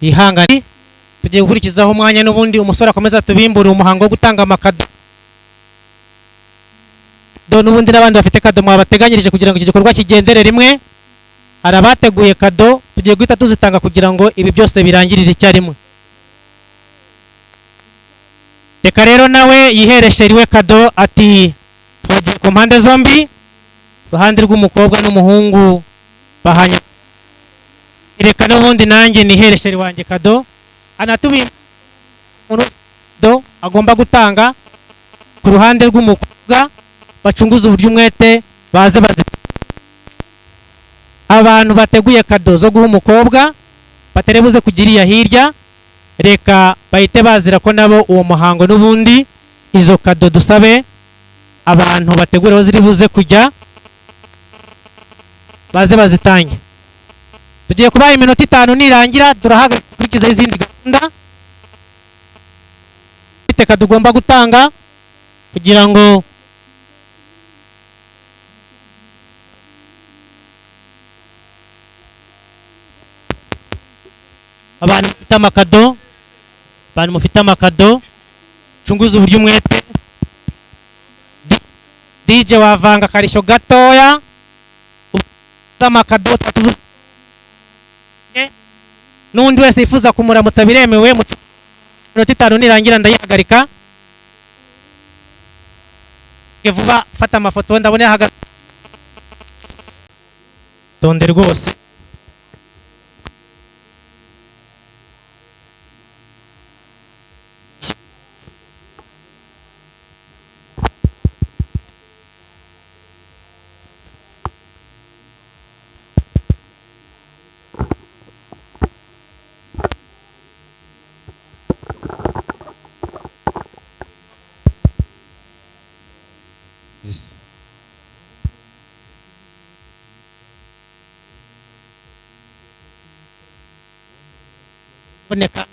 Ihangane, tugiye gukurikizaho umwanya n'ubundi umusore akomeza tubimbura umuhango wo gutanga amakado. N'ubundi n'abandi bafite kado mwabateganyirije kugira ngo iki gikorwa kigendere rimwe. Hari abateguye kado, tugiye guhita tuzitanga kugira ngo ibi byose birangirire icyarimwe. Reka rero nawe yiheresheriwe kado, ati twagiye ku mpande zombi, uruhande rw'umukobwa n'umuhungu bahanya. Reka n'ubundi nanjye nihereshere wanjye kado, anatubimba do agomba gutanga ku ruhande rw'umukobwa, bacunguza uburyo umwete baze abantu bateguye kado zo guha umukobwa baterebuze kugiriya hirya, reka bahite bazira ko nabo uwo muhango n'ubundi izo kado dusabe abantu bategura aho ziri buze kujya baze bazitange. Tugiye kubaha iminota 5 nirangira turahagarika kurikiza izindi gahunda. Bite kado ugomba gutanga kugira ngo abantu mufite amakado chunguza uburyo umwete. DJ wavanga karisho gatoya amakado n'undi wese yifuza kumuramutsa biremewe. Mu minota 5 nirangira ndayihagarika. Vuba fata amafoto ndabone hagaze tonde rwose. Yes. boneka